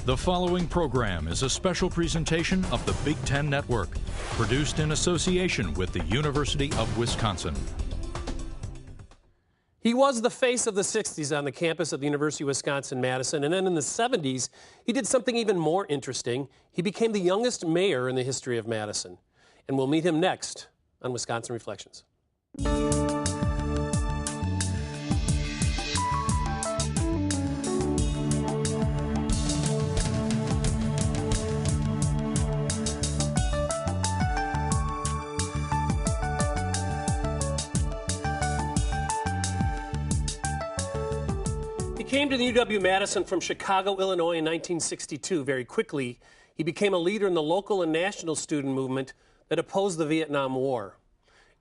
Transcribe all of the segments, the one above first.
The following program is a special presentation of the Big Ten Network, produced in association with the University of Wisconsin. He was the face of the 60s on the campus of the University of Wisconsin-Madison, and then in the 70s, he did something even more interesting. He became the youngest mayor in the history of Madison. And we'll meet him next on Wisconsin Reflections. He came to the UW-Madison from Chicago, Illinois in 1962. Very quickly, he became a leader in the local and national student movement that opposed the Vietnam War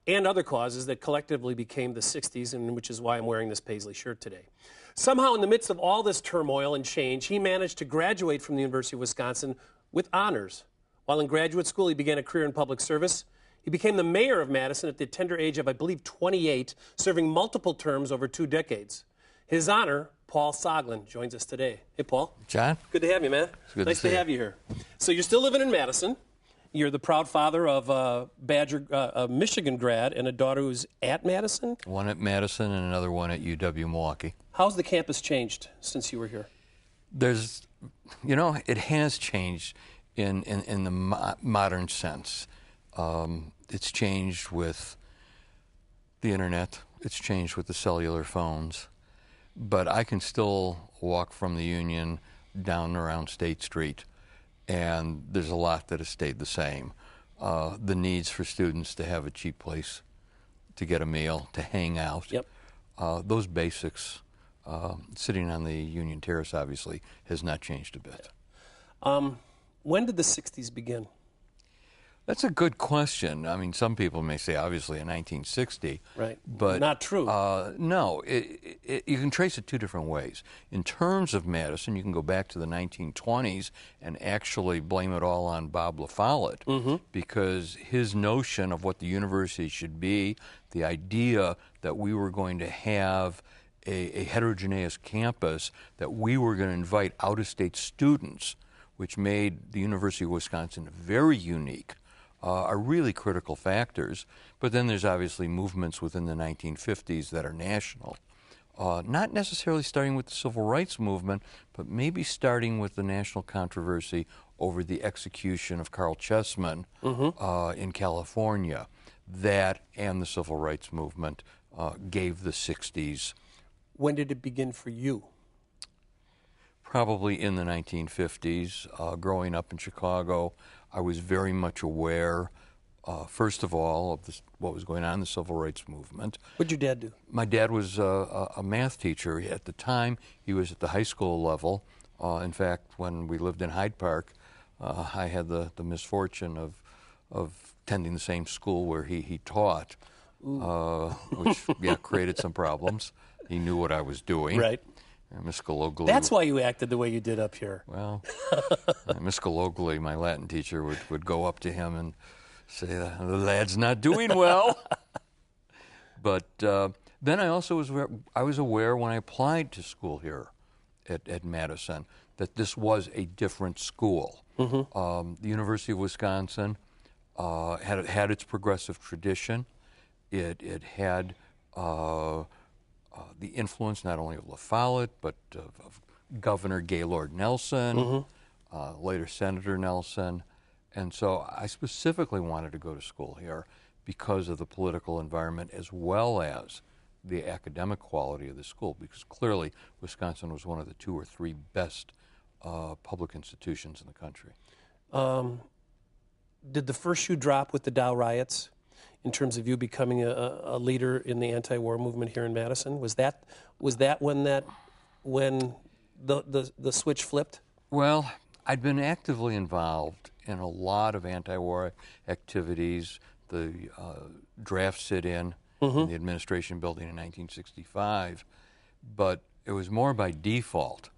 and other causes that collectively became the 60s, and which is why I'm wearing this paisley shirt today. Somehow, in the midst of all this turmoil and change, he managed to graduate from the University of Wisconsin with honors. While in graduate school, he began a career in public service. He became the mayor of Madison at the tender age of, I believe, 28, serving multiple terms over 2 decades. His honor, Paul Soglin, joins us today. Hey, Paul. John. Good to have you, man. It's good nice to have you here. So you're still living in Madison. You're the proud father of a Michigan grad and a daughter who's at Madison? One at Madison and another one at UW-Milwaukee. How's the campus changed since you were here? It has changed in the modern sense. It's changed with the internet. It's changed with the cellular phones. But I can still walk from the Union down around State Street, and there's a lot that has stayed the same. The needs for students to have a cheap place to get a meal, to hang out. Yep. Those basics, sitting on the Union Terrace, obviously, has not changed a bit. When did the 60s begin? That's a good question. I mean, some people may say, obviously, in 1960. Right. But not true. No. You can trace it 2 different ways. In terms of Madison, you can go back to the 1920s and actually blame it all on Bob La Follette, because his notion of what the university should be, the idea that we were going to have a heterogeneous campus, that we were going to invite out-of-state students, which made the University of Wisconsin very unique, are really critical factors. But then there's obviously movements within the 1950s that are national. Not necessarily starting with the civil rights movement, but maybe starting with the national controversy over the execution of Carl Chessman in California. That and the civil rights movement gave the 60s. When did it begin for you? Probably in the 1950s. Growing up in Chicago, I was very much aware, first of all, of what was going on in the civil rights movement. What did your dad do? My dad was a math teacher. At the time, he was at the high school level. In fact, when we lived in Hyde Park, I had the misfortune of attending the same school where he taught, which created some problems. He knew what I was doing. Right. Miss Galogli. That's why you acted the way you did up here. Well, Miss Galogli, my Latin teacher, would go up to him and say, the lad's not doing well. But then I also was aware when I applied to school here at Madison that this was a different school. The University of Wisconsin had its progressive tradition. It had the influence not only of La Follette, but of Governor Gaylord Nelson, later Senator Nelson. And so I specifically wanted to go to school here because of the political environment as well as the academic quality of the school, because clearly Wisconsin was one of the 2 or 3 best public institutions in the country. Did the first shoe drop with the Dow riots in terms of you becoming a leader in the anti-war movement here in Madison? Was that when the switch flipped? Well, I'd been actively involved in a lot of anti-war activities. The draft sit-in in the administration building in 1965, but it was more by default.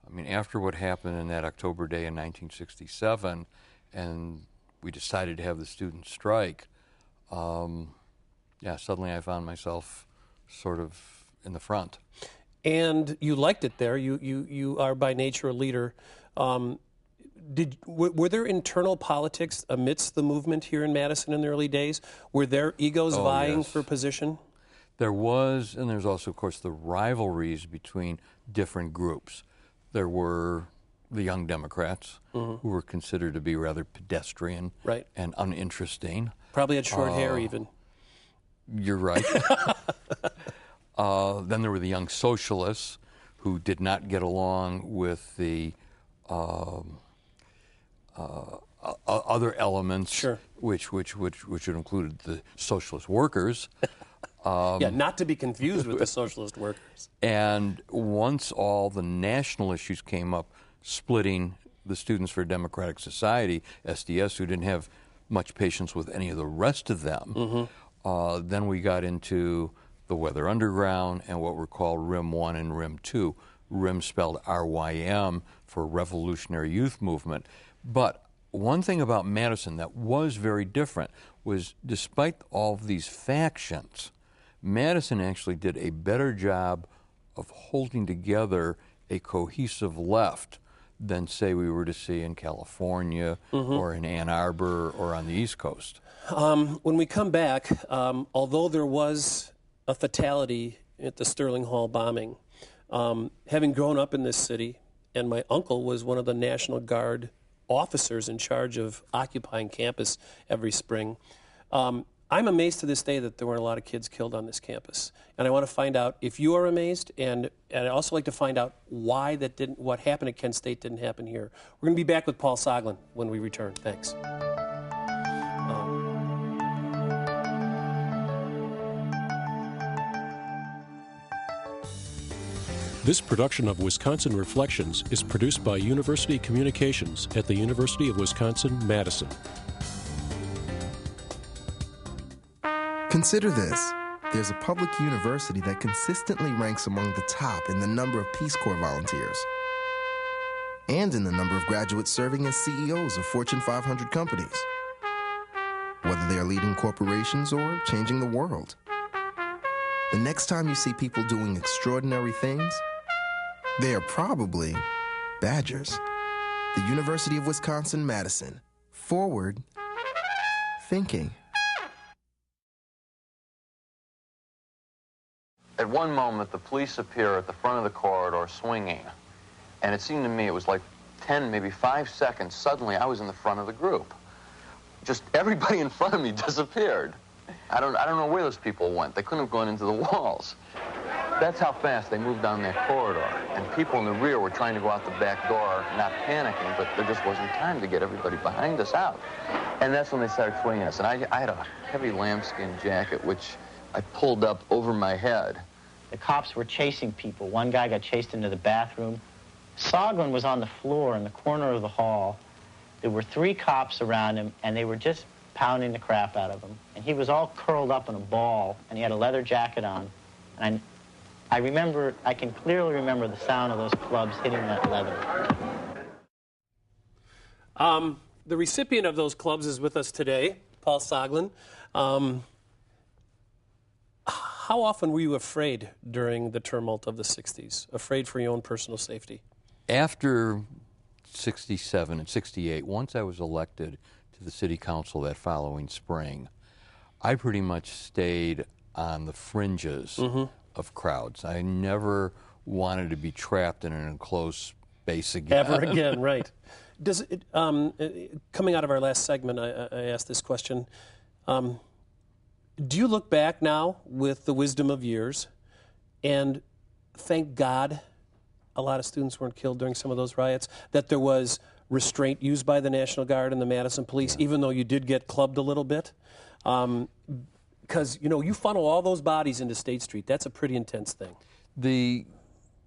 I mean, after what happened in that October day in 1967, and we decided to have the student strike, suddenly I found myself sort of in the front. And you liked it there. You are by nature a leader. Were there internal politics amidst the movement here in Madison in the early days? Were there egos vying for position? There was, and there's also, of course, the rivalries between different groups. There were the Young Democrats, who were considered to be rather pedestrian and uninteresting. Probably had short hair even. You're right. Then there were the Young Socialists, who did not get along with the other elements, which would include the socialist workers. Not to be confused with the socialist workers. And once all the national issues came up, splitting the Students for a Democratic Society, SDS, who didn't have much patience with any of the rest of them, then we got into the Weather Underground and what were called RIM 1 and RIM 2. RIM spelled RYM for Revolutionary Youth Movement. But one thing about Madison that was very different was, despite all of these factions, Madison actually did a better job of holding together a cohesive left than, say, we were to see in California or in Ann Arbor or on the East Coast. When we come back, although there was a fatality at the Sterling Hall bombing, having grown up in this city, and my uncle was one of the National Guard officers in charge of occupying campus every spring, I'm amazed to this day that there weren't a lot of kids killed on this campus. And I want to find out if you are amazed, and I'd also like to find out why what happened at Kent State didn't happen here. We're going to be back with Paul Soglin when we return. Thanks. This production of Wisconsin Reflections is produced by University Communications at the University of Wisconsin-Madison. Consider this. There's a public university that consistently ranks among the top in the number of Peace Corps volunteers and in the number of graduates serving as CEOs of Fortune 500 companies, whether they are leading corporations or changing the world. The next time you see people doing extraordinary things, they are probably Badgers. The University of Wisconsin-Madison. Forward thinking. At one moment, the police appear at the front of the corridor swinging, and it seemed to me it was like 10, maybe 5 seconds. Suddenly, I was in the front of the group. Just everybody in front of me disappeared. I don't know where those people went. They couldn't have gone into the walls. That's how fast they moved down that corridor. And people in the rear were trying to go out the back door, not panicking, but there just wasn't time to get everybody behind us out. And that's when they started swinging us. And I had a heavy lambskin jacket, which I pulled up over my head. The cops were chasing people. One guy got chased into the bathroom. Soglin was on the floor in the corner of the hall. There were 3 cops around him, and they were just pounding the crap out of him. And he was all curled up in a ball, and he had a leather jacket on. And I can clearly remember the sound of those clubs hitting that leather. The recipient of those clubs is with us today, Paul Soglin. How often were you afraid during the tumult of the 60s, afraid for your own personal safety? After 67 and 68, once I was elected to the city council that following spring, I pretty much stayed on the fringes of crowds. I never wanted to be trapped in an enclosed space again. Ever again, right. Does it, coming out of our last segment, I asked this question. Do you look back now with the wisdom of years and thank God a lot of students weren't killed during some of those riots, that there was restraint used by the National Guard and the Madison police, even though you did get clubbed a little bit? Because, you funnel all those bodies into State Street. That's a pretty intense thing. The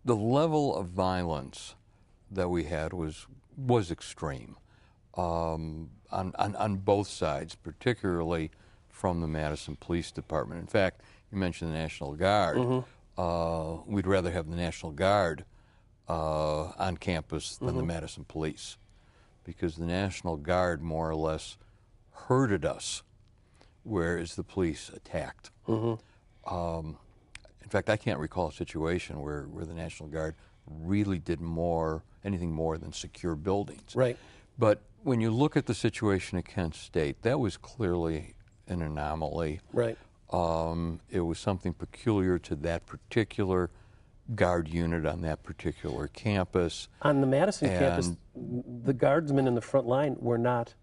level of violence that we had was extreme on both sides, particularly from the Madison Police Department. In fact, you mentioned the National Guard. We'd rather have the National Guard on campus than the Madison Police, because the National Guard more or less herded us, whereas the police attacked. In fact, I can't recall a situation where the National Guard really did more anything more than secure buildings. Right. But when you look at the situation at Kent State, that was clearly an anomaly. Right. It was something peculiar to that particular guard unit on that particular campus. On the Madison campus, the guardsmen in the front line were not,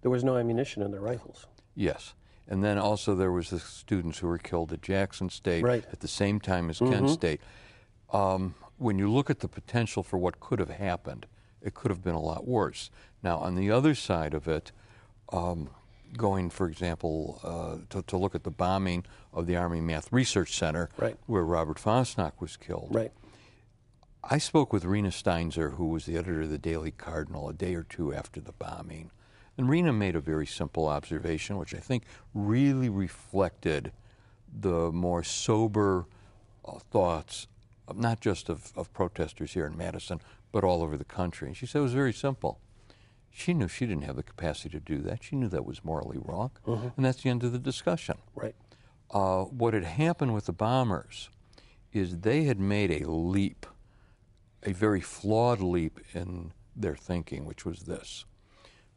there was no ammunition in their rifles. Yes. And then also there was the students who were killed at Jackson State Right. at the same time as Kent State. When you look at the potential for what could have happened, it could have been a lot worse. Now, on the other side of it, going, for example, to look at the bombing of the Army Math Research Center, Right. where Robert Fosnock was killed. Right. I spoke with Rena Steinzer, who was the editor of the Daily Cardinal, a day or two after the bombing. And Rena made a very simple observation, which I think really reflected the more sober thoughts, not just of protesters here in Madison, but all over the country. And she said it was very simple. She knew she didn't have the capacity to do that. She knew that was morally wrong. And that's the end of the discussion. Right. What had happened with the bombers is they had made a leap, a very flawed leap in their thinking, which was this.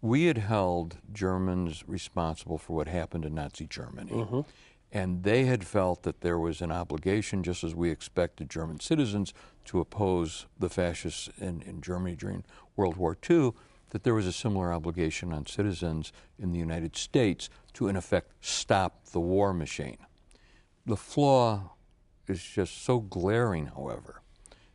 We had held Germans responsible for what happened in Nazi Germany. And they had felt that there was an obligation, just as we expected German citizens to oppose the fascists in Germany during World War II, that there was a similar obligation on citizens in the United States to, in effect, stop the war machine. The flaw is just so glaring, however.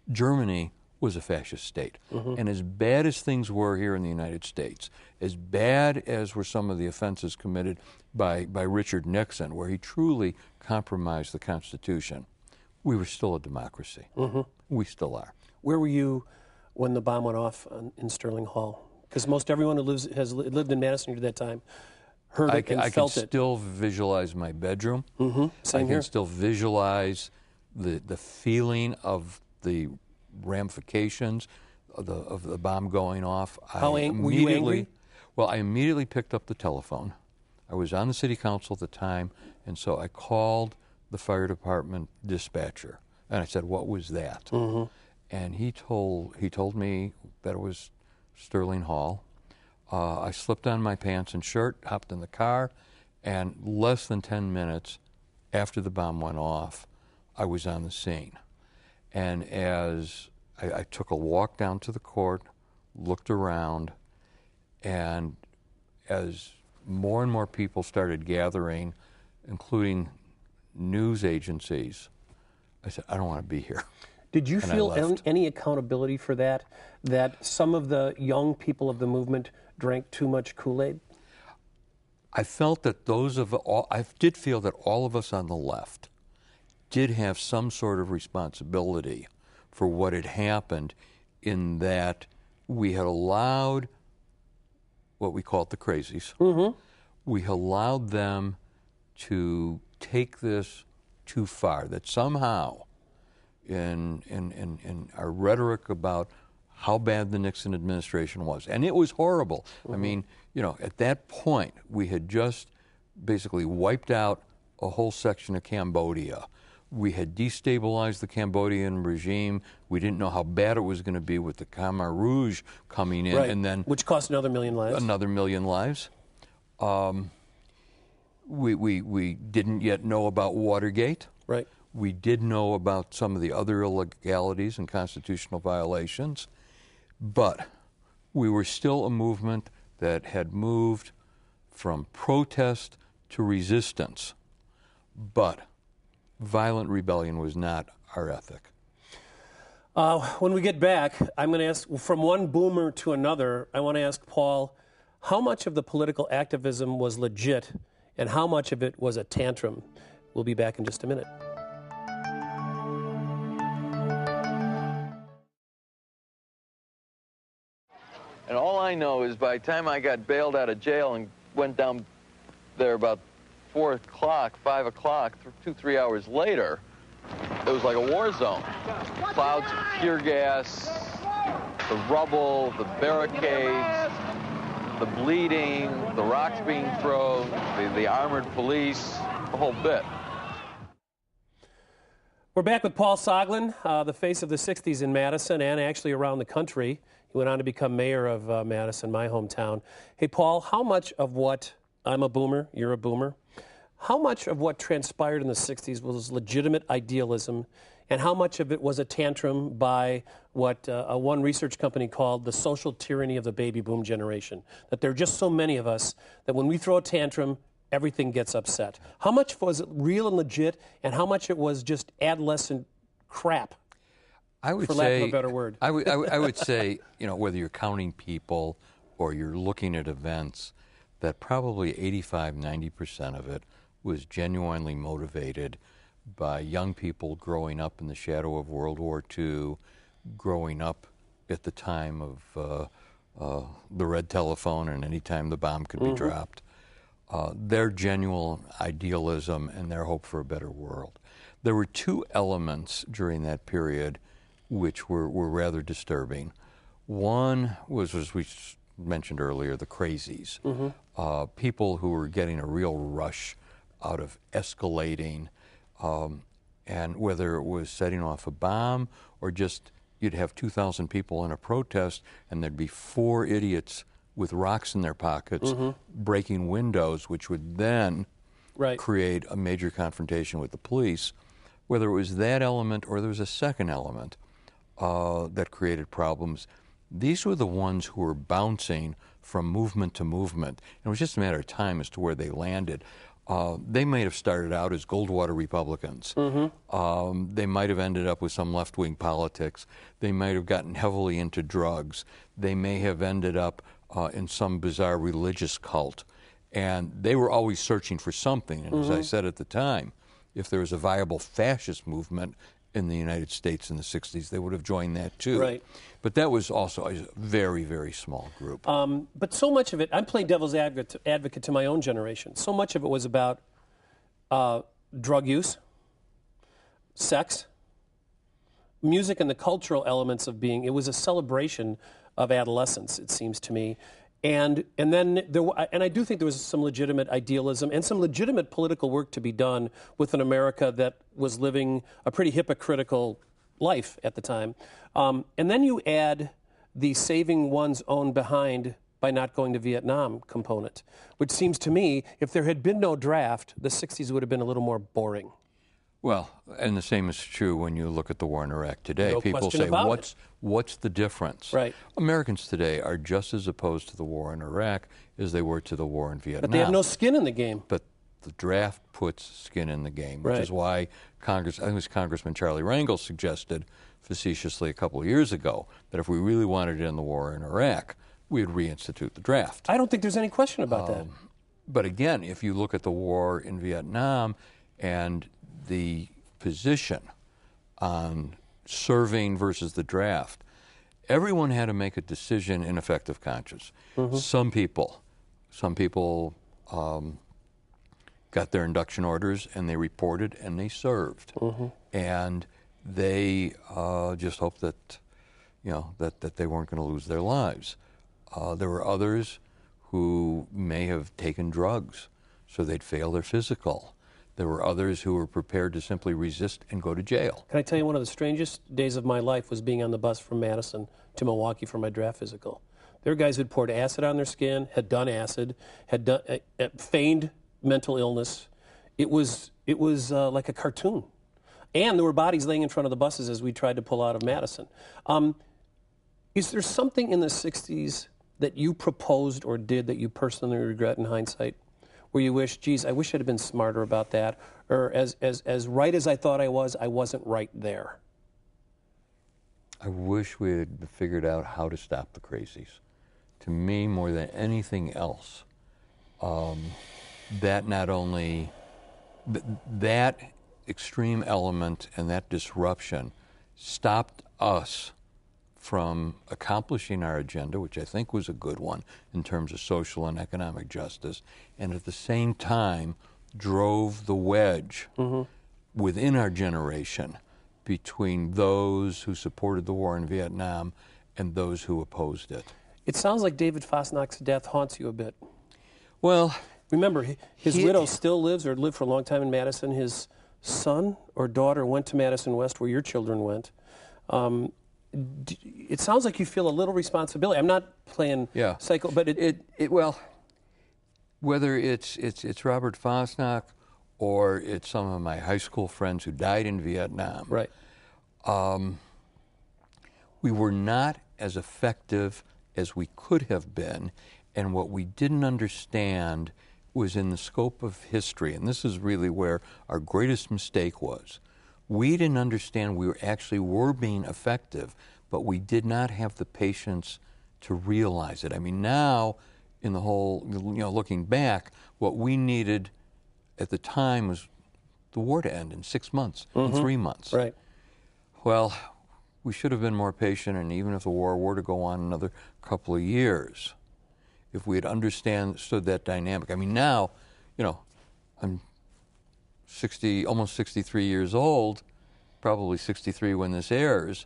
Germany was a fascist state. And as bad as things were here in the United States, as bad as were some of the offenses committed by Richard Nixon, where he truly compromised the Constitution, we were still a democracy. We still are. Where were you when the bomb went off in Sterling Hall? Because most everyone who has lived in Madison at that time heard it and felt it. I can still visualize my bedroom. Same I here. can still visualize the feeling of the ramifications of the bomb going off. Were you angry? Well, I immediately picked up the telephone. I was on the city council at the time, and so I called the fire department dispatcher, and I said, "What was that?" And he told me that it was Sterling Hall. I slipped on my pants and shirt, hopped in the car, and less than 10 minutes after the bomb went off, I was on the scene. And as I took a walk down to the court, looked around, and as more and more people started gathering, including news agencies, I said, I don't want to be here. Did you And feel any accountability for that some of the young people of the movement drank too much Kool-Aid? I felt that I did feel that all of us on the left did have some sort of responsibility for what had happened, in that we had allowed what we called the crazies. We allowed them to take this too far, that somehow in our rhetoric about how bad the Nixon administration was, and it was horrible. I mean, at that point, we had just basically wiped out a whole section of Cambodia. We had destabilized the Cambodian regime. We didn't know how bad it was going to be with the Khmer Rouge coming in, Right. and then Which cost another 1,000,000 lives. Another 1,000,000 lives. We didn't yet know about Watergate. Right. We did know about some of the other illegalities and constitutional violations, but we were still a movement that had moved from protest to resistance. But violent rebellion was not our ethic. When we get back, I'm going to ask, from one boomer to another, I want to ask Paul, how much of the political activism was legit and how much of it was a tantrum? We'll be back in just a minute. And all I know is by the time I got bailed out of jail and went down there about 4 o'clock, 5 o'clock, 2-3 hours later, it was like a war zone. Clouds of tear gas, the rubble, the barricades, the bleeding, the rocks being thrown, the armored police, the whole bit. We're back with Paul Soglin, the face of the 60s in Madison and actually around the country. He went on to become mayor of Madison, my hometown. Hey, Paul, how much of what, I'm a boomer, you're a boomer, how much of what transpired in the 60s was legitimate idealism, and how much of it was a tantrum by what one research company called the social tyranny of the baby boom generation? That there are just so many of us that when we throw a tantrum, everything gets upset. How much was it real and legit, and how much it was just adolescent crap? I would for say, lack of a better word. I would say, whether you're counting people or you're looking at events, that probably 85–90% of it was genuinely motivated by young people growing up in the shadow of World War II, growing up at the time of the red telephone and any time the bomb could be dropped. Their genuine idealism and their hope for a better world. There were two elements during that period which were rather disturbing. One was, as we mentioned earlier, the crazies. People who were getting a real rush out of escalating, and whether it was setting off a bomb or just you'd have 2,000 people in a protest and there'd be 4 idiots with rocks in their pockets breaking windows, which would then create a major confrontation with the police. Whether it was that element or there was a second element that created problems, these were the ones who were bouncing from movement to movement. And it was just a matter of time as to where they landed. They might have started out as Goldwater Republicans. They might have ended up with some left-wing politics. They might have gotten heavily into drugs. They may have ended up in some bizarre religious cult. And they were always searching for something. And as I said at the time, if there was a viable fascist movement in the United States in the 60s, they would have joined that too. Right. But that was also a very, very small group. But so much of it, I'm playing devil's advocate to my own generation. So much of it was about drug use, sex, music, and the cultural elements of being. It was a celebration of adolescence, it seems to me. And then and I do think there was some legitimate idealism and some legitimate political work to be done with an America that was living a pretty hypocritical life at the time. And then you add the saving one's own behind by not going to Vietnam component, which seems to me, if there had been no draft, the 60s would have been a little more boring. Well, and the same is true when you look at the war in Iraq today. No People question say, about what's the difference? Right. Americans today are just as opposed to the war in Iraq as they were to the war in Vietnam. But they have no skin in the game. But the draft puts skin in the game, which is why I think it was Congressman Charlie Rangel suggested facetiously a couple of years ago that if we really wanted to end the war in Iraq, we would reinstitute the draft. I don't think there's any question about that. But again, if you look at the war in Vietnam and the position on serving versus the draft, everyone had to make a decision in effective conscience. Some people got their induction orders and they reported and they served, and they just hoped that that they weren't going to lose their lives. There were others who may have taken drugs so they'd fail their physical. There were others who were prepared to simply resist and go to jail. Can I tell you, one of the strangest days of my life was being on the bus from Madison to Milwaukee for my draft physical. There were guys who'd poured acid on their skin, had done acid, had done, feigned mental illness. It was like a cartoon. And there were bodies laying in front of the buses as we tried to pull out of Madison. Is there something in the 60s that you proposed or did that you personally regret in hindsight? Where you wish, geez, I wish I'd have been smarter about that, or as right as I thought I wasn't right there? I wish we had figured out how to stop the crazies. To me, more than anything else, that not only, that extreme element and that disruption stopped us from accomplishing our agenda, which I think was a good one in terms of social and economic justice, and at the same time drove the wedge within our generation between those who supported the war in Vietnam and those who opposed it. It sounds like David Fosnacht's death haunts you a bit. Well, remember, his widow still lives, or lived for a long time in Madison. His son or daughter went to Madison West, where your children went. It sounds like you feel a little responsibility. I'm not playing psycho, but well, whether it's Robert Fosnack or it's some of my high school friends who died in Vietnam, right? We were not as effective as we could have been, and what we didn't understand was in the scope of history, and this is really where our greatest mistake was. We didn't understand we were being effective, but we did not have the patience to realize it. I mean, now, in the whole, looking back, what we needed at the time was the war to end in 6 months, in 3 months. Right. Well, we should have been more patient, and even if the war were to go on another couple of years, if we had understood that dynamic. I mean, now, I'm almost 63 years old, probably 63 when this airs,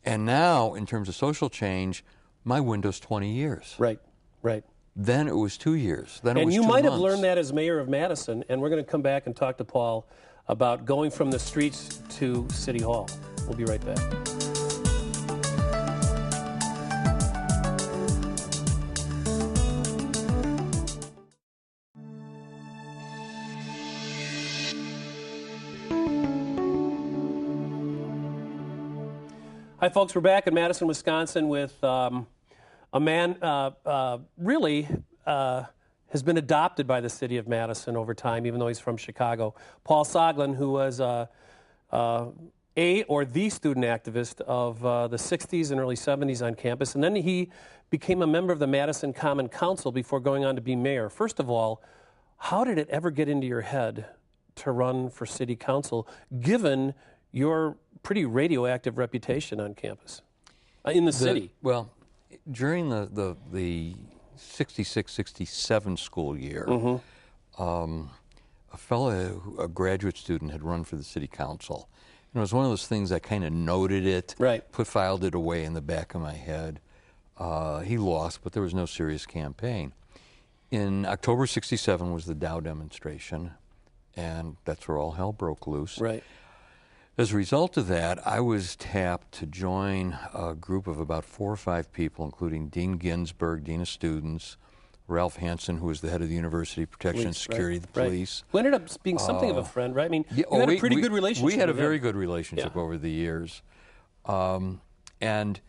and now, in terms of social change, my window's 20 years. Right, right. Then it was 2 years. Then it was 2 months. And you might have learned that as mayor of Madison, and we're going to come back and talk to Paul about going from the streets to City Hall. We'll be right back. Hi, folks. We're back in Madison, Wisconsin with a man really has been adopted by the city of Madison over time, even though he's from Chicago. Paul Soglin, who was the student activist of the 60s and early 70s on campus. And then he became a member of the Madison Common Council before going on to be mayor. First of all, how did it ever get into your head to run for city council, given your pretty radioactive reputation on campus, in the city? Well, during the 66-67 school year, a graduate student had run for the city council. And it was one of those things I kind of noted it, filed it away in the back of my head. He lost, but there was no serious campaign. In October 67 was the Dow demonstration, and that's where all hell broke loose. Right. As a result of that, I was tapped to join a group of about 4 or 5 people, including Dean Ginsburg, Dean of Students, Ralph Hansen, who was the head of the University Protection and Security, the police. Who ended up being something of a friend, right? I mean, you had a pretty good relationship. We had a very good relationship over the years. And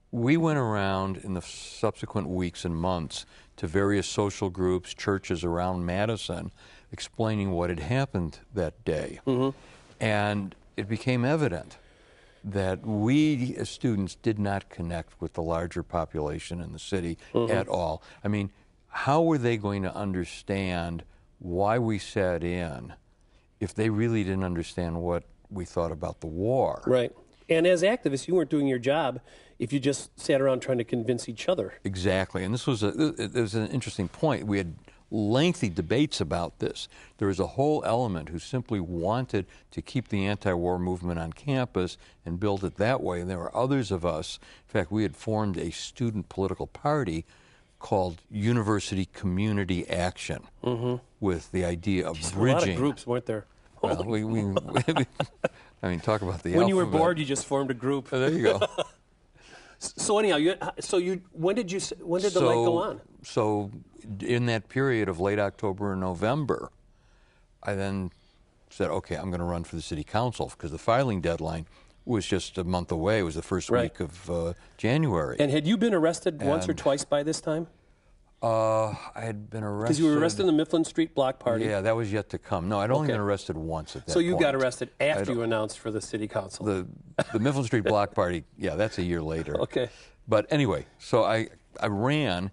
we went around in the subsequent weeks and months to various social groups, churches around Madison, explaining what had happened that day. And it became evident that we as students did not connect with the larger population in the city at all. I mean, how were they going to understand why we sat in if they really didn't understand what we thought about the war? Right. And as activists, you weren't doing your job if you just sat around trying to convince each other. Exactly. And this was an interesting point. We had lengthy debates about this. There was a whole element who simply wanted to keep the anti-war movement on campus and build it that way. And there were others of us. In fact, we had formed a student political party called University Community Action with the idea of bridging. A lot of groups, weren't there? Well, I mean, talk about the When alphabet. you were bored, you just formed a group. There you go. So anyhow, when did the light go on? So in that period of late October and November, I then said, okay, I'm going to run for the city council because the filing deadline was just a month away. It was the first week of January. And had you been arrested once or twice by this time? I had been arrested. Because you were arrested in the Mifflin Street block party. Yeah, that was yet to come. No, I'd only been arrested once at that point. So you got arrested after you announced for the city council. The Mifflin Street block party, yeah, that's a year later. Okay. But anyway, so I ran,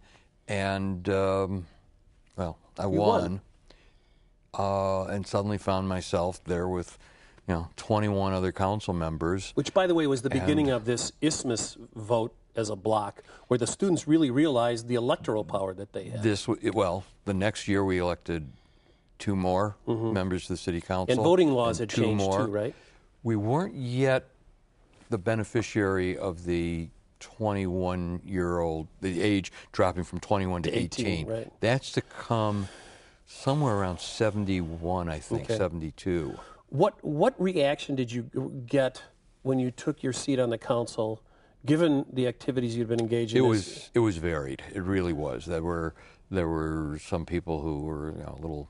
and, I won. And suddenly found myself there with 21 other council members. Which, by the way, was the beginning of this isthmus vote as a block, where the students really realized the electoral power that they had. The next year we elected 2 more members of the city council. And voting laws had changed more. too, right? We weren't yet the beneficiary of the 21-year-old, the age dropping from 21 to 18. Right. That's to come somewhere around 71, I think, 72. What reaction did you get when you took your seat on the council, given the activities you'd been engaged in? It was varied. It really was. There were some people who were a little,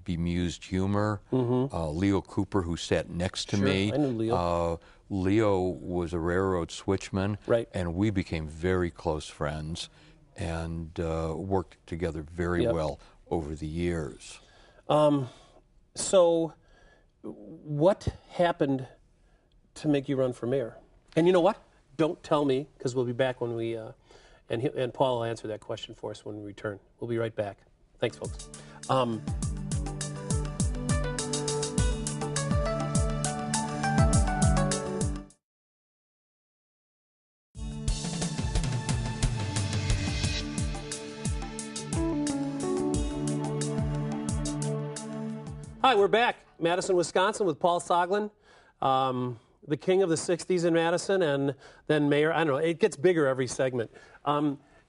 bemused humor. Leo Cooper, who sat next to me. I knew Leo. Leo was a railroad switchman, right. And we became very close friends and worked together very well over the years. So what happened to make you run for mayor? And you know what? Don't tell me, because we'll be back when we, and Paul will answer that question for us when we return. We'll be right back. Thanks, folks. Hi, we're back. Madison, Wisconsin, with Paul Soglin, the king of the 60s in Madison, and then mayor. I don't know, it gets bigger every segment.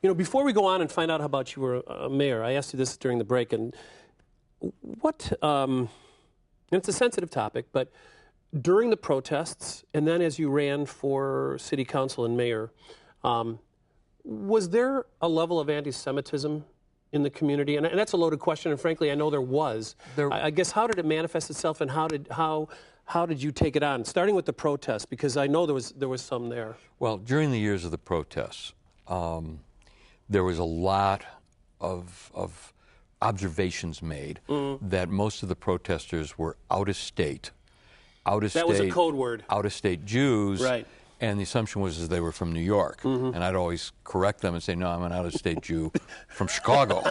Before we go on and find out how about you were a mayor, I asked you this during the break, and it's a sensitive topic, but during the protests, and then as you ran for city council and mayor, was there a level of anti-Semitism in the community? And that's a loaded question, and frankly, I know there was. I guess, how did it manifest itself, and how did you take it on? Starting with the protests, because I know there was some there. Well, during the years of the protests, there was a lot of observations made that most of the protesters were out of state. That was a code word. Out-of-state Jews. Right. And the assumption was that they were from New York. And I'd always correct them and say, no, I'm an out-of-state Jew from Chicago.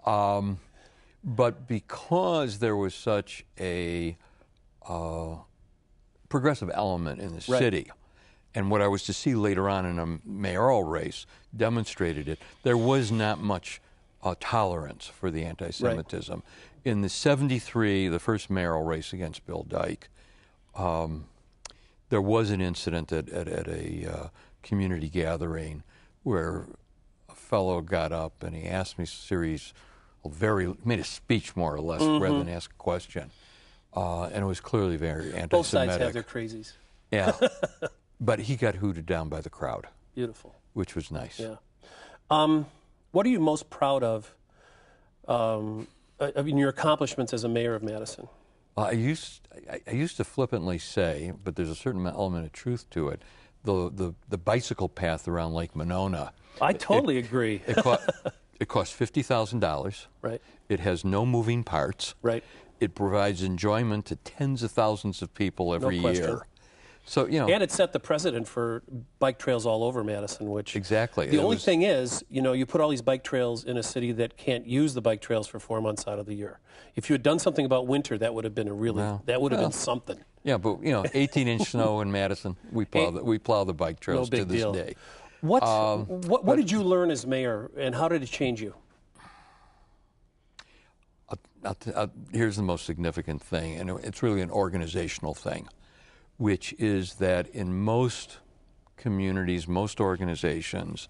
But because there was such a progressive element in the city, and what I was to see later on in a mayoral race demonstrated it, there was not much tolerance for the anti-Semitism. Right. In the 73, the first mayoral race against Bill Dyke, there was an incident at a community gathering where a fellow got up and he asked me made a speech more or less rather than ask a question. And it was clearly very anti-Semitic. Both sides have their crazies. Yeah. But he got hooted down by the crowd. Beautiful. Which was nice. Yeah. What are you most proud of in your accomplishments as a mayor of Madison? I used to flippantly say, but there's a certain element of truth to it, the bicycle path around Lake Monona. I totally agree. It cost $50,000. Right. It has no moving parts. Right. It provides enjoyment to tens of thousands of people every year. So, and it set the precedent for bike trails all over Madison, which... Exactly. The only thing is, you put all these bike trails in a city that can't use the bike trails for 4 months out of the year. If you had done something about winter, that would have been been something. Yeah, but 18-inch snow in Madison, we plow the bike trails to this day. What did you learn as mayor, and how did it change you? Here's the most significant thing, and it's really an organizational thing, which is that in most communities, most organizations,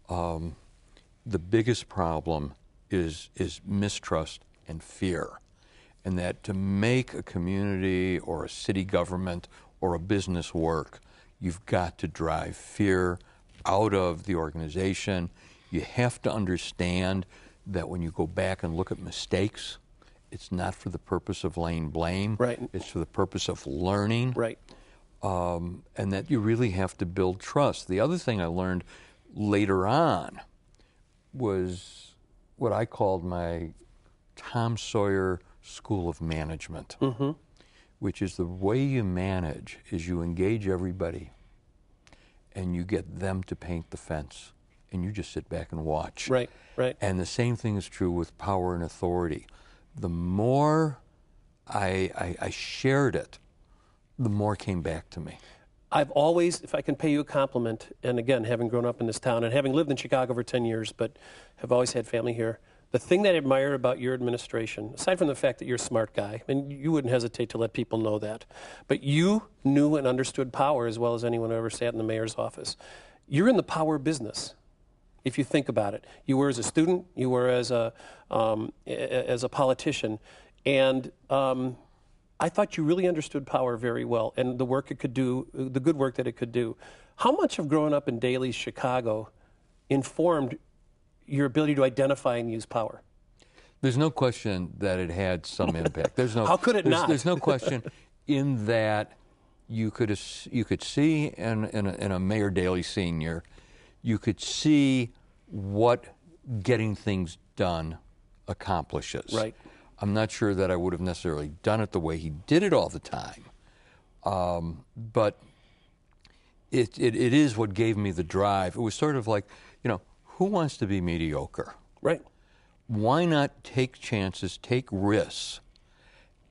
the biggest problem is mistrust and fear. And that to make a community or a city government or a business work, you've got to drive fear out of the organization. You have to understand that when you go back and look at mistakes, it's not for the purpose of laying blame. Right. It's for the purpose of learning. Right. And that you really have to build trust. The other thing I learned later on was what I called my Tom Sawyer School of Management, which is the way you manage is you engage everybody and you get them to paint the fence and you just sit back and watch. Right, right. And the same thing is true with power and authority. The more I shared it, the more came back to me. I've always, if I can pay you a compliment, and again, having grown up in this town and having lived in Chicago for 10 years, but have always had family here, the thing that I admire about your administration, aside from the fact that you're a smart guy, and you wouldn't hesitate to let people know that, but you knew and understood power as well as anyone who ever sat in the mayor's office. You're in the power business, if you think about it. You were as a student, you were as a politician, and I thought you really understood power very well and the work it could do, the good work that it could do. How much of growing up in Daly's Chicago informed your ability to identify and use power? There's no question that it had some impact. How could it not? There's no question in that you could see in a Mayor Daley Sr., you could see what getting things done accomplishes. Right. I'm not sure that I would have necessarily done it the way he did it all the time, but it is what gave me the drive. It was sort of like, who wants to be mediocre? Right. Why not take chances, take risks?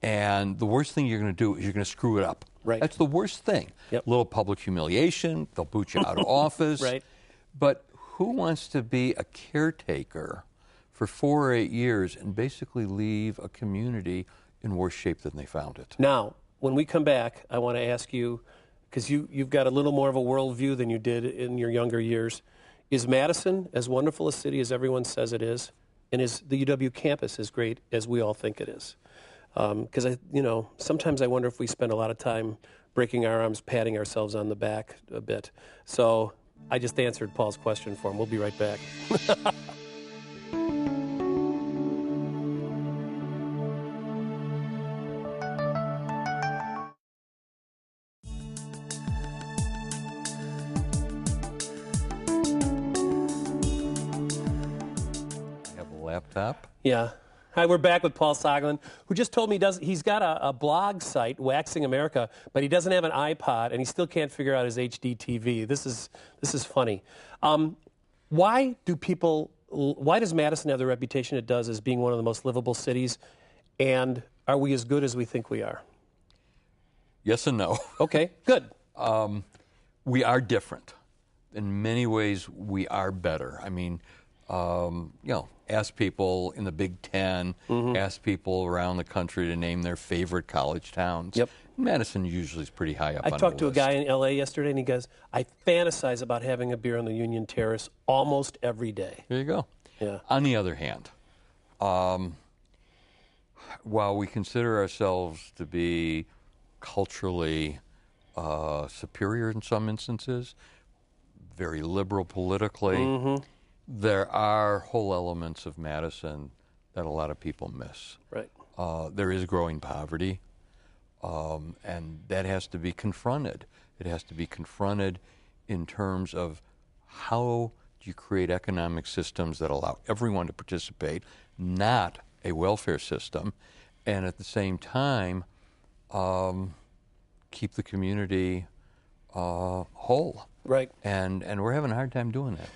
And the worst thing you're going to do is you're going to screw it up. Right. That's the worst thing. Yep. A little public humiliation, they'll boot you out of office. Right. But who wants to be a caretaker for 4 or 8 years and basically leave a community in worse shape than they found it? Now, when we come back, I want to ask you, because you've got a little more of a worldview than you did in your younger years. Is Madison as wonderful a city as everyone says it is? And is the UW campus as great as we all think it is? Because sometimes I wonder if we spend a lot of time breaking our arms, patting ourselves on the back a bit. So I just answered Paul's question for him. We'll be right back. Laptop? Yeah. Hi, we're back with Paul Soglin, who just told me he's got a blog site, Waxing America, but he doesn't have an iPod, and he still can't figure out his HD TV. This is funny. Why does Madison have the reputation it does as being one of the most livable cities, and are we as good as we think we are? Yes and no. Okay, good. We are different. In many ways, we are better. I mean, ask people in the Big Ten, ask people around the country to name their favorite college towns. Yep. Madison usually is pretty high up on the list. I talked to a guy in L.A. yesterday, and he goes, I fantasize about having a beer on the Union Terrace almost every day. There you go. Yeah. On the other hand, while we consider ourselves to be culturally superior in some instances, very liberal politically, there are whole elements of Madison that a lot of people miss. Right. There is growing poverty, and that has to be confronted. It has to be confronted in terms of how do you create economic systems that allow everyone to participate, not a welfare system, and at the same time keep the community whole. Right. And we're having a hard time doing that.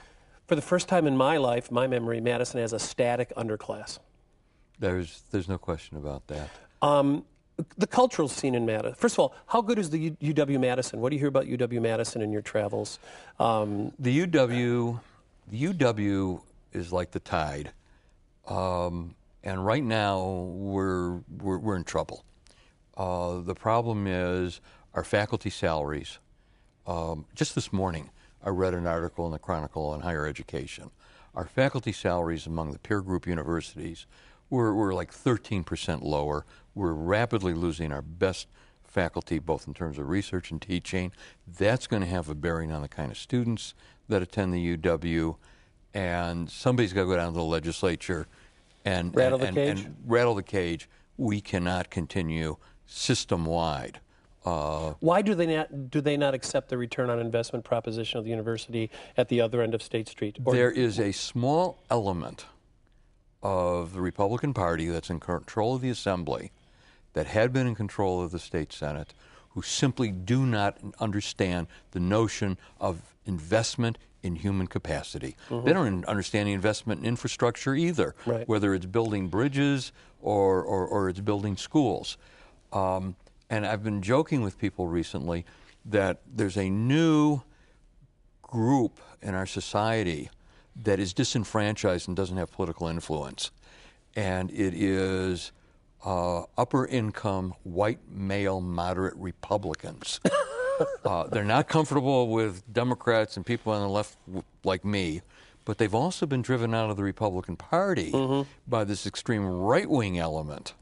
For the first time in my life, my memory, Madison has a static underclass. There's no question about that. The cultural scene in Madison. First of all, how good is the UW-Madison? What do you hear about UW-Madison in your travels? The UW is like the tide, and right now we're in trouble. The problem is our faculty salaries. Just this morning, I read an article in the Chronicle on higher education. Our faculty salaries among the peer group universities were like 13% lower. We're rapidly losing our best faculty, both in terms of research and teaching. That's going to have a bearing on the kind of students that attend the UW, and somebody's got to go down to the legislature and rattle the cage. And rattle the cage. We cannot continue system-wide. Why do they not accept the return on investment proposition of the university at the other end of State Street? There is a small element of the Republican Party that's in control of the Assembly, that had been in control of the State Senate, who simply do not understand the notion of investment in human capacity. They don't understand the investment in infrastructure either, right, whether it's building bridges or it's building schools. And I've been joking with people recently that there's a new group in our society that is disenfranchised and doesn't have political influence. And it is upper income, white, male, moderate Republicans. They're not comfortable with Democrats and people on the left like me, but they've also been driven out of the Republican Party by this extreme right-wing element,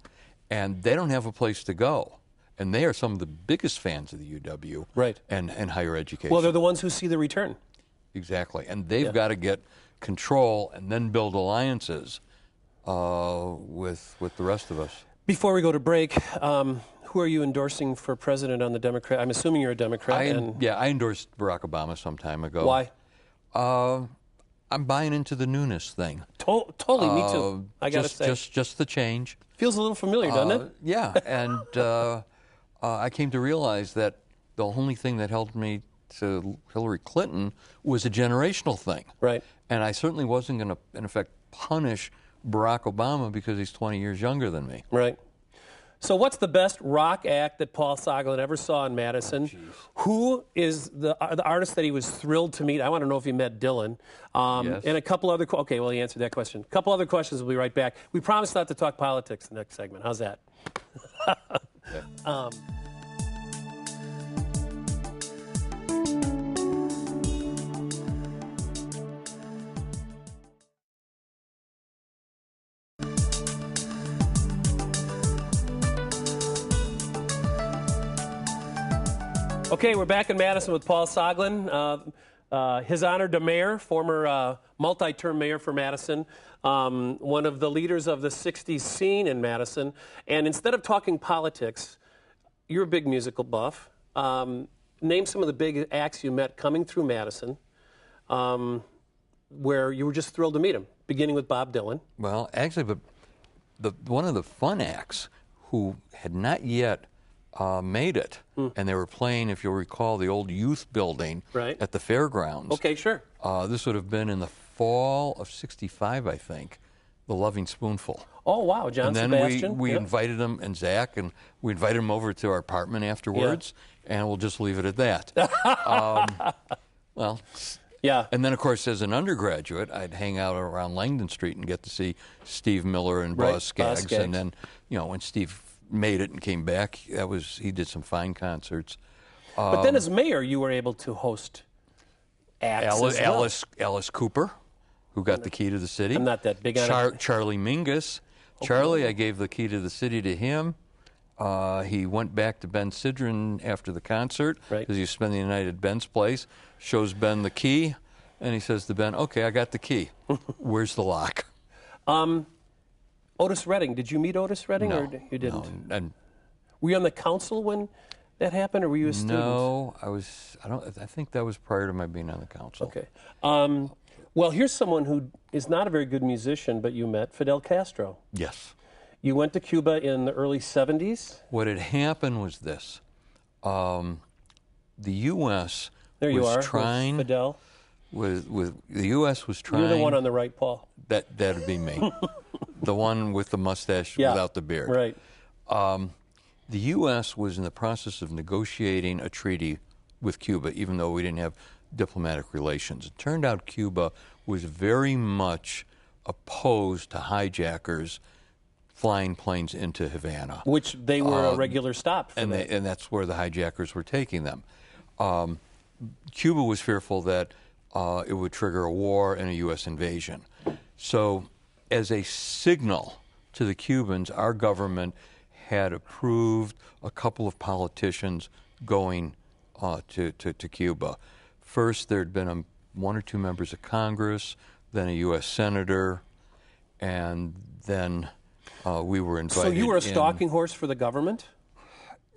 and they don't have a place to go. And they are some of the biggest fans of the UW Right. and higher education. Well, they're the ones who see the return. Exactly. And they've got to get control and then build alliances with the rest of us. Before we go to break, who are you endorsing for president on the Democrat? I'm assuming you're a Democrat. I endorsed Barack Obama some time ago. Why? I'm buying into the newness thing. Totally, me too. I got to say. Just the change. Feels a little familiar, doesn't it? Yeah, and I came to realize that the only thing that held me to Hillary Clinton was a generational thing. Right. And I certainly wasn't going to, in effect, punish Barack Obama because he's 20 years younger than me. Right. So what's the best rock act that Paul Soglin ever saw in Madison? Who is the artist that he was thrilled to meet? I want to know if he met Dylan. Yes. And a couple other... Okay, well, he answered that question. A couple other questions. We'll be right back. We promised not to talk politics in the next segment. How's that? Okay, we're back in Madison with Paul Soglin. His Honor the Mayor, former multi-term mayor for Madison, one of the leaders of the 60s scene in Madison. And instead of talking politics, you're a big musical buff. Name some of the big acts you met coming through Madison where you were just thrilled to meet him, beginning with Bob Dylan. Well, actually, one of the fun acts who had not yet made it, and they were playing, if you'll recall, the old youth building at the fairgrounds. Okay, sure. This would have been in the fall of '65, I think, the Loving Spoonful. Oh, wow, John Sebastian. Sebastian. And then we invited him, and Zach, and we invited him over to our apartment afterwards, and we'll just leave it at that. Well, yeah. And then, of course, as an undergraduate, I'd hang out around Langdon Street and get to see Steve Miller and Boz Scaggs. And then, when Steve made it and came back, he did some fine concerts. But then as mayor, you were able to host acts Alice Cooper, who got the key to the city. I'm not that big on it. Charlie Mingus. Charlie, I gave the key to the city to him. He went back to Ben Sidran after the concert because he was spending the night at Ben's place, shows Ben the key, and he says to Ben, okay, I got the key. Where's the lock? Otis Redding. Did you meet Otis Redding, No, or you didn't? No. Were you on the council when that happened, or were you a student? No, I think that was prior to my being on the council. Okay. Well, here's someone who is not a very good musician, but you met Fidel Castro. Yes. You went to Cuba in the early 70s. What had happened was this: the U.S. There you was are, trying. with Fidel. With the U.S. was trying. You're the one on the right, Paul. That'd be me. The one with the mustache without the beard. Right. The U.S. was in the process of negotiating a treaty with Cuba, even though we didn't have diplomatic relations. It turned out Cuba was very much opposed to hijackers flying planes into Havana. Which they were a regular stop for and that's where the hijackers were taking them. Cuba was fearful that it would trigger a war and a U.S. invasion. So as a signal to the Cubans, our government had approved a couple of politicians going to Cuba. First, there had been one or two members of Congress, then a U.S. senator, and then we were invited. So you were a stalking horse for the government?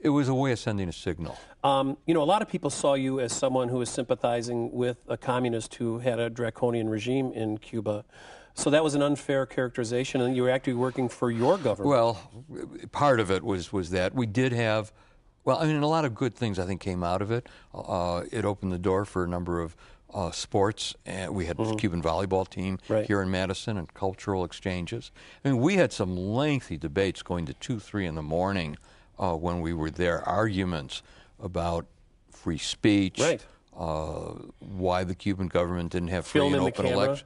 It was a way of sending a signal. A lot of people saw you as someone who was sympathizing with a communist who had a draconian regime in Cuba. So that was an unfair characterization, and you were actually working for your government. Well, part of it was that. We did have, a lot of good things, I think, came out of it. It opened the door for a number of sports. We had the Cuban volleyball team here in Madison and cultural exchanges. We had some lengthy debates going to 2, 3 in the morning when we were there, arguments about free speech, why the Cuban government didn't have free and open elections.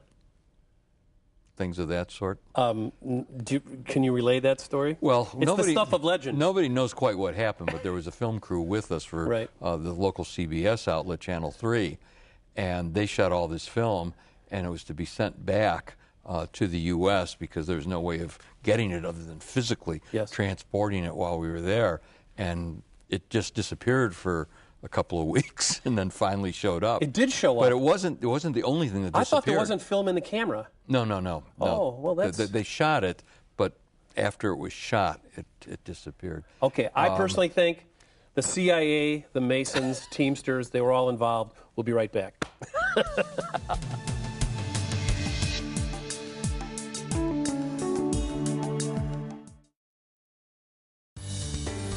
Things of that sort. Can you relay that story? Well, it's the stuff of legend. Nobody knows quite what happened, but there was a film crew with us for the local CBS outlet, Channel 3, and they shot all this film, and it was to be sent back to the U.S. because there was no way of getting it other than physically transporting it while we were there. and it just disappeared for a couple of weeks and then finally showed up. It did show up. But it wasn't the only thing that disappeared. I thought there wasn't film in the camera. No. Oh, well, that's... They shot it, but after it was shot, it disappeared. Okay, I personally think the CIA, the Masons, Teamsters, they were all involved. We'll be right back.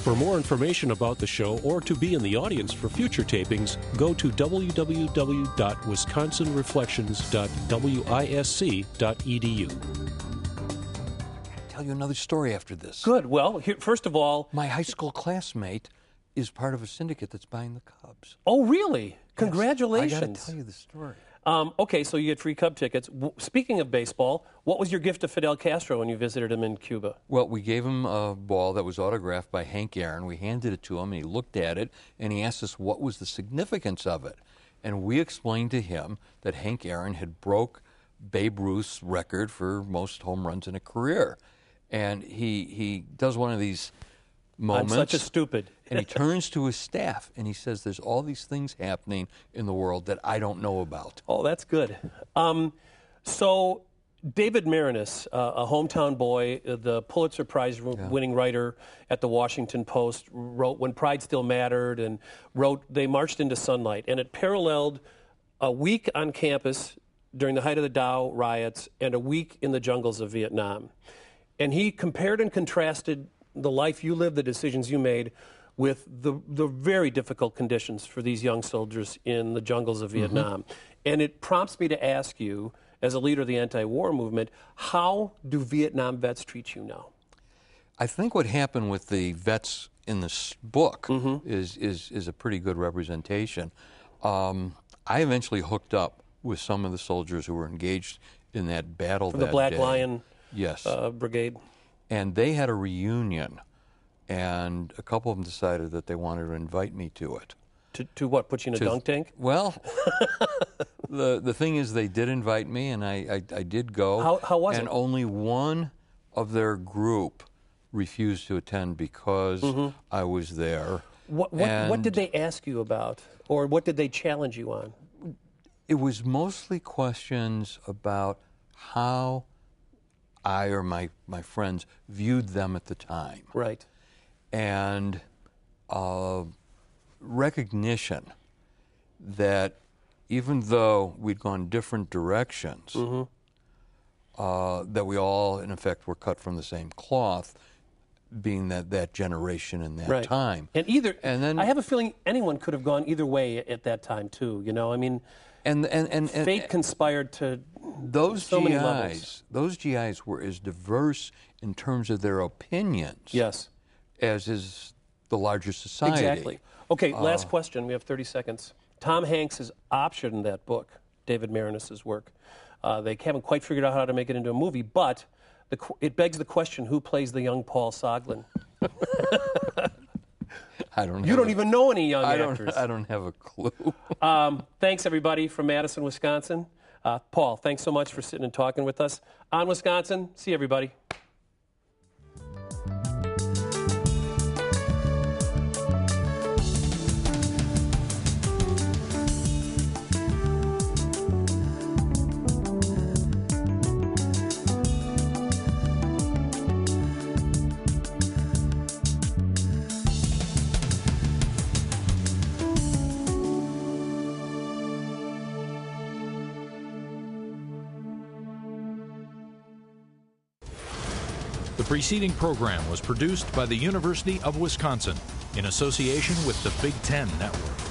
For more information about the show or to be in the audience for future tapings, go to www.wisconsinreflections.wisc.edu. Tell you another story after this. Good. Well, first of all... My high school classmate is part of a syndicate that's buying the Cubs. Oh, really? Congratulations. Yes, I got to tell you the story. Okay, so you get free Cub tickets. Speaking of baseball, what was your gift to Fidel Castro when you visited him in Cuba? Well, we gave him a ball that was autographed by Hank Aaron. We handed it to him, and he looked at it, and he asked us what was the significance of it. And we explained to him that Hank Aaron had broke Babe Ruth's record for most home runs in a career. And he does one of these moments. I'm such a stupid. And he turns to his staff, and he says, there's all these things happening in the world that I don't know about. Oh, that's good. So David Marinus, a hometown boy, the Pulitzer Prize-winning writer at the Washington Post, wrote When Pride Still Mattered and wrote They Marched into Sunlight. And it paralleled a week on campus during the height of the Dow riots and a week in the jungles of Vietnam. And he compared and contrasted the life you lived, the decisions you made, with the very difficult conditions for these young soldiers in the jungles of Vietnam. And it prompts me to ask you, as a leader of the anti-war movement, how do Vietnam vets treat you now? I think what happened with the vets in this book is a pretty good representation. I eventually hooked up with some of the soldiers who were engaged in that battle that day. The Black Lion Brigade. And they had a reunion, and a couple of them decided that they wanted to invite me to it. To what, put you in a dunk tank? Well, the thing is they did invite me, and I did go. How was it? And only one of their group refused to attend because I was there. What did they ask you about, or what did they challenge you on? It was mostly questions about how I or my friends viewed them at the time. Right. And recognition that even though we'd gone different directions, that we all, in effect, were cut from the same cloth, being that generation in that time. And then I have a feeling anyone could have gone either way at that time, too. You know, I mean, and fate conspired to so many levels. Those GIs were as diverse in terms of their opinions as is the larger society. Exactly. Okay, last question. We have 30 seconds. Tom Hanks is optioned that book, David Marinus' work. They haven't quite figured out how to make it into a movie, but it begs the question, who plays the young Paul Soglin? You don't even know any young actors. I don't have a clue. Thanks, everybody, from Madison, Wisconsin. Paul, thanks so much for sitting and talking with us. On Wisconsin, see you, everybody. The preceding program was produced by the University of Wisconsin in association with the Big Ten Network.